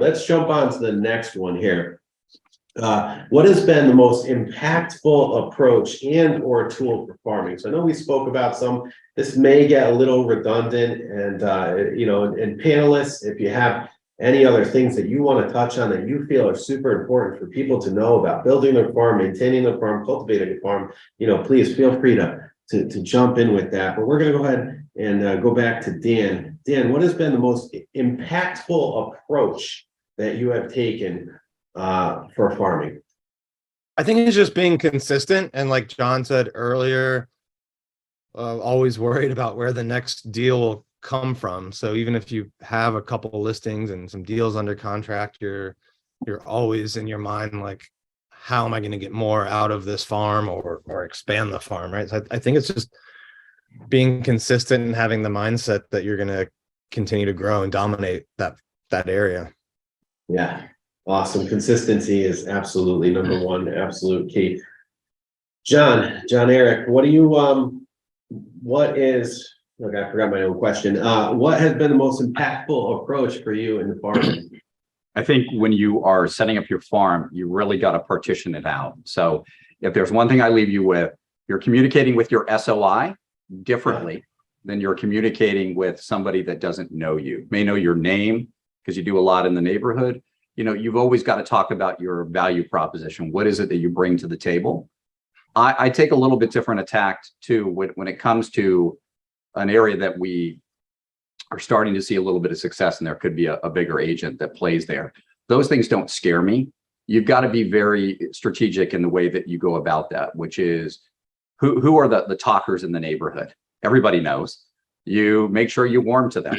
let's jump on to the next one here. What has been the most impactful approach and or tool for farming? So I know we spoke about some. This may get a little redundant, and and panelists, if you have any other things that you want to touch on that you feel are super important for people to know about building their farm, maintaining their farm, cultivating a farm, please feel free to jump in with that. But we're going to go ahead and go back to Dan. Dan, what has been the most impactful approach that you have taken for farming? I think it's just being consistent. And like John said earlier, always worried about where the next deal will come from. So even if you have a couple of listings and some deals under contract, you're always in your mind, like, how am I going to get more out of this farm or expand the farm, right? So I think it's just being consistent and having the mindset that you're going to continue to grow and dominate that area. Yeah. Awesome. Consistency is absolutely number one, absolute key. John Eric, what is, look, I forgot my own question. What has been the most impactful approach for you in the farming? I think when you are setting up your farm, you really got to partition it out. So if there's one thing I leave you with, you're communicating with your SOI differently than you're communicating with somebody that doesn't know you. May know your name because you do a lot in the neighborhood. You've always got to talk about your value proposition. What is it that you bring to the table? I take a little bit different attack too when it comes to an area that we are starting to see a little bit of success, and there could be a bigger agent that plays there. Those things don't scare me. You've got to be very strategic in the way that you go about that, which is who are the talkers in the neighborhood? Everybody knows. You make sure you warm to them.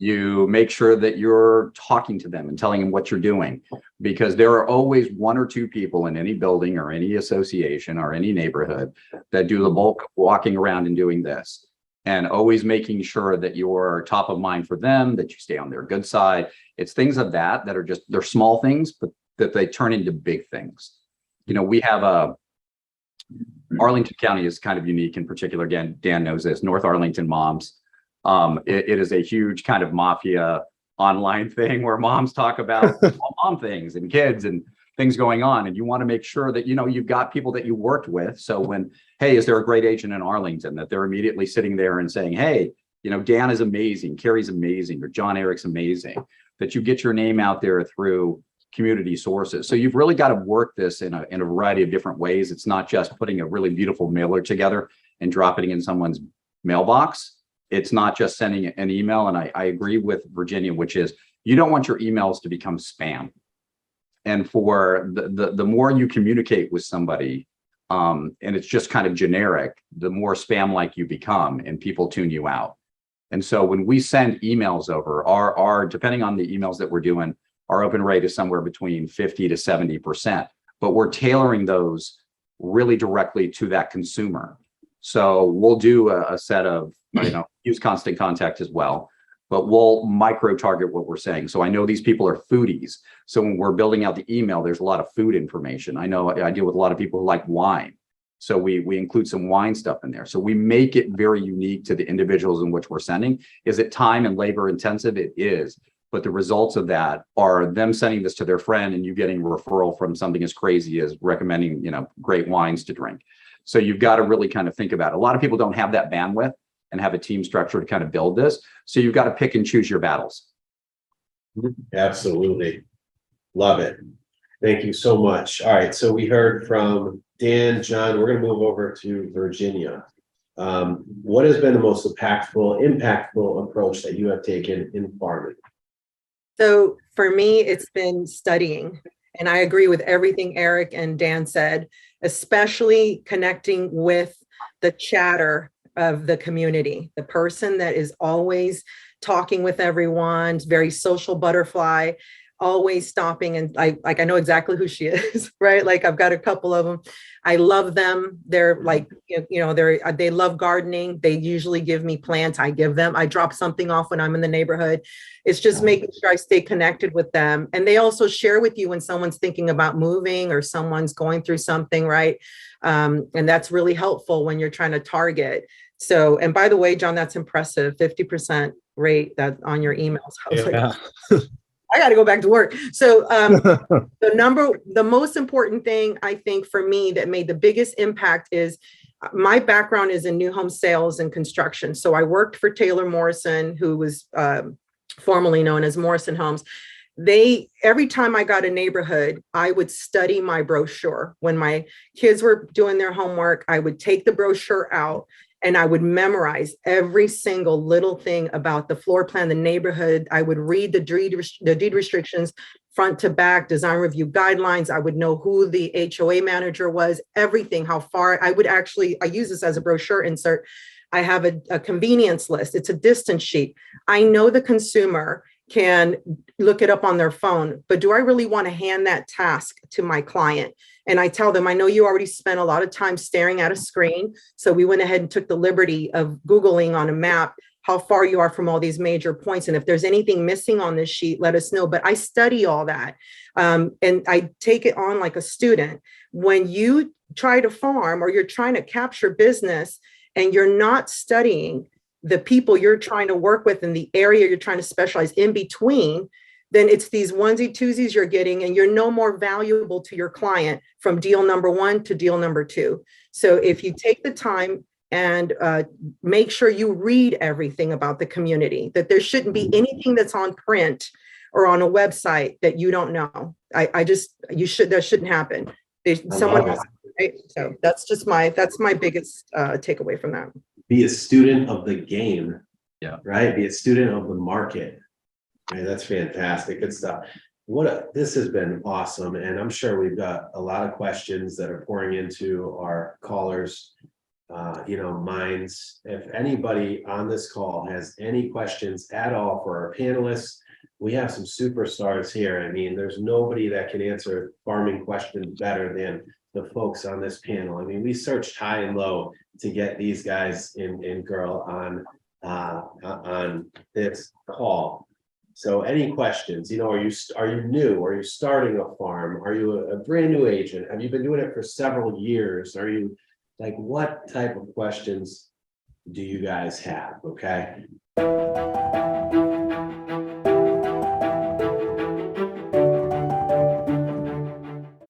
You make sure that you're talking to them and telling them what you're doing, because there are always one or two people in any building or any association or any neighborhood that do the bulk of walking around and doing this, and always making sure that you're top of mind for them, that you stay on their good side. It's things of that are just, they're small things, but that they turn into big things. We have Arlington County is kind of unique in particular. Again, Dan knows this, North Arlington moms. It is a huge kind of mafia online thing where moms talk about mom things and kids and things going on. And you want to make sure that, you've got people that you worked with. So when, hey, is there a great agent in Arlington, that they're immediately sitting there and saying, hey, Dan is amazing, Carrie's amazing, or John Eric's amazing, that you get your name out there through community sources. So you've really got to work this in a variety of different ways. It's not just putting a really beautiful mailer together and dropping it in someone's mailbox. It's not just sending an email. And I agree with Virginia, which is you don't want your emails to become spam. And for the more you communicate with somebody, and it's just kind of generic, the more spam-like you become and people tune you out. And so when we send emails over, our depending on the emails that we're doing, our open rate is somewhere between 50 to 70%, but we're tailoring those really directly to that consumer. So we'll do a set of, use Constant Contact as well, but we'll micro target what we're saying. So I know these people are foodies. So when we're building out the email, there's a lot of food information. I know I deal with a lot of people who like wine. So we include some wine stuff in there. So we make it very unique to the individuals in which we're sending. Is it time and labor intensive? It is. But the results of that are them sending this to their friend and you getting a referral from something as crazy as recommending, great wines to drink. So you've got to really kind of think about it. A lot of people don't have that bandwidth and have a team structure to kind of build this. So you've got to pick and choose your battles. Absolutely. Love it. Thank you so much. All right. So we heard from Dan, John, we're going to move over to Virginia. What has been the most impactful approach that you have taken in farming? So for me, it's been studying. And I agree with everything Eric and Dan said, especially connecting with the chatter of the community, the person that is always talking with everyone, very social butterfly, always stopping. And I know exactly who she is, right? Like I've got a couple of them. I love them. They're like, they love gardening. They usually give me plants. I drop something off when I'm in the neighborhood. It's just making sure I stay connected with them. And they also share with you when someone's thinking about moving or someone's going through something, right? And that's really helpful when you're trying to target. So, and by the way, John, that's impressive. 50% rate that on your emails. I was like, I got to go back to work. So the most important thing I think for me that made the biggest impact is my background is in new home sales and construction. So I worked for Taylor Morrison, who was formerly known as Morrison Homes. Every time I got a neighborhood, I would study my brochure. When my kids were doing their homework, I would take the brochure out and I would memorize every single little thing about the floor plan, the neighborhood. I would read the deed restrictions front to back, design review guidelines. I would know who the HOA manager was, everything, how far. I use this as a brochure insert. I have a convenience list. It's a distance sheet. I know the consumer can look it up on their phone, but do I really want to hand that task to my client? And I tell them, I know you already spent a lot of time staring at a screen. So we went ahead and took the liberty of Googling on a map how far you are from all these major points. And if there's anything missing on this sheet, let us know. But I study all that. And I take it on like a student. When you try to farm or you're trying to capture business and you're not studying the people you're trying to work with in the area you're trying to specialize in between, then it's these onesie twosies you're getting, and you're no more valuable to your client from deal number 1 to deal number 2. So if you take the time and make sure you read everything about the community, that there shouldn't be anything that's on print or on a website that you don't know. That shouldn't happen. So that's my biggest takeaway from that. Be a student of the game. Yeah. Right. Be a student of the market. Right. That's fantastic. Good stuff. This has been awesome. And I'm sure we've got a lot of questions that are pouring into our callers, minds. If anybody on this call has any questions at all for our panelists, we have some superstars here. I mean, there's nobody that can answer farming questions better than the folks on this panel. I mean, we searched high and low to get these guys and girl on this call. So any questions, are you new? Are you starting a farm? Are you a brand new agent? Have you been doing it for several years? Are you what type of questions do you guys have? Okay.